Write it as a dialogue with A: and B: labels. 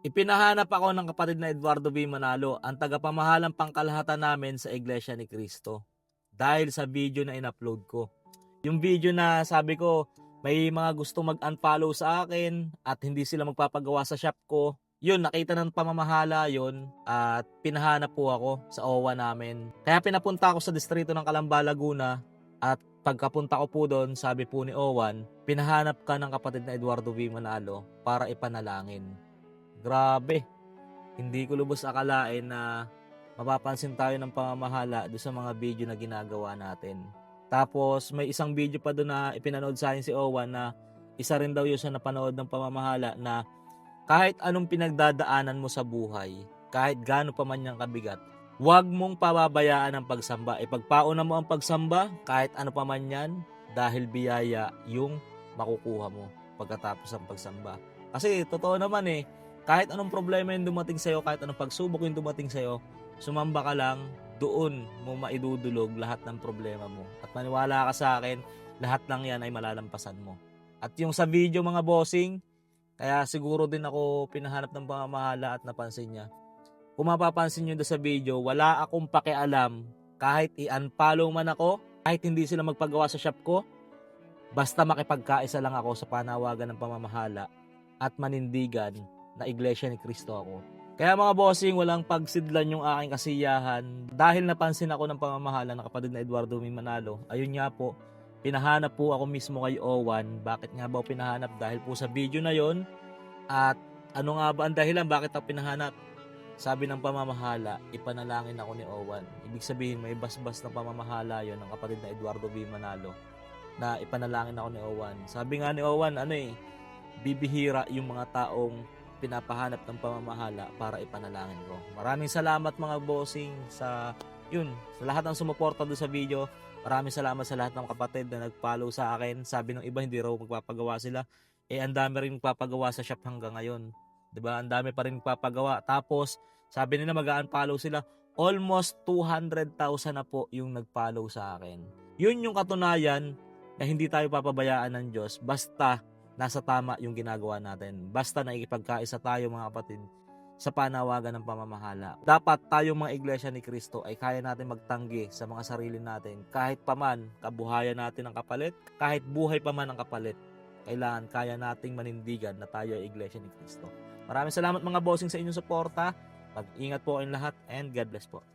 A: Ipinahanap ako ng kapatid na Eduardo B. Manalo, ang tagapamahalang pangkalahatan namin sa Iglesia ni Cristo. Dahil sa video na in-upload ko. Yung video na sabi ko, may mga gusto mag-unfollow sa akin at hindi sila magpapagawa sa shop ko. Yun, nakita ng pamamahala yun at pinahanap po ako sa OWA namin. Kaya pinapunta ako sa distrito ng Calamba, Laguna at pagkapunta ko po doon, sabi po ni Owan, pinahanap ka ng kapatid na Eduardo B. Manalo para ipanalangin. Grabe, hindi ko lubos akalain na mapapansin tayo ng pamamahala doon sa mga video na ginagawa natin. Tapos may isang video pa doon na ipinanood sa akin si Owan na isa rin daw yun sa napanood ng pamamahala na kahit anong pinagdadaanan mo sa buhay, kahit gaano pa man niyang kabigat, huwag mong pababayaan ang pagsamba. Ipagpauna mo ang pagsamba kahit ano pa man yan dahil biyaya yung makukuha mo pagkatapos ng pagsamba. Kasi totoo naman kahit anong problema yung dumating sa'yo, kahit anong pagsubok yung dumating sa'yo, sumamba ka lang, doon mo maidudulog lahat ng problema mo. At maniwala ka sa akin, lahat ng yan ay malalampasan mo. At yung sa video mga bossing, kaya siguro din ako pinahanap ng pamamahala at napansin niya. Kung mapapansin nyo doon sa video, wala akong pakialam kahit i-unfollow man ako, kahit hindi sila magpagawa sa shop ko, basta makipagkaisa lang ako sa panawagan ng pamamahala at manindigan na Iglesia ni Cristo ako. Kaya mga bossing, walang pagsidlan yung aking kasiyahan dahil napansin ako ng pamamahala ng kapatid na Eduardo B. Manalo. Ayun nga po, pinahanap po ako mismo kay Owan. Bakit nga ba pinahanap? Dahil po sa video na yon. At ano nga ba ang dahilan bakit ako pinahanap? Sabi ng pamamahala, ipanalangin ako ni Owan. Ibig sabihin may basbas na pamamahala yon ng kapatid na Eduardo B. Manalo na ipanalangin ako ni Owan. Sabi nga ni Owan, bibihira yung mga taong pinapahanap ng pamamahala para ipanalangin ko. Maraming salamat mga bossing sa lahat ng sumuporta doon sa video. Maraming salamat sa lahat ng kapatid na nag-follow sa akin. Sabi ng iba hindi raw magpapagawa sila. Ang dami rin magpapagawa sa shop hanggang ngayon. 'Di ba? Ang dami pa rin magpapagawa. Tapos sabi nila mag-unfollow sila. Almost 200,000 na po yung nag-follow sa akin. Yun yung katunayan na hindi tayo papabayaan ng Diyos basta nasa tama yung ginagawa natin. Basta naikipagkaisa tayo mga kapatid sa panawagan ng pamamahala. Dapat tayong mga iglesia ni Cristo ay kaya natin magtanggi sa mga sarili natin. Kahit paman kabuhayan natin ang kapalit, kahit buhay paman ang kapalit, kailangan kaya nating manindigan na tayo ay iglesia ni Cristo. Maraming salamat mga bossing sa inyong suporta. Mag-ingat po kayong lahat and God bless po.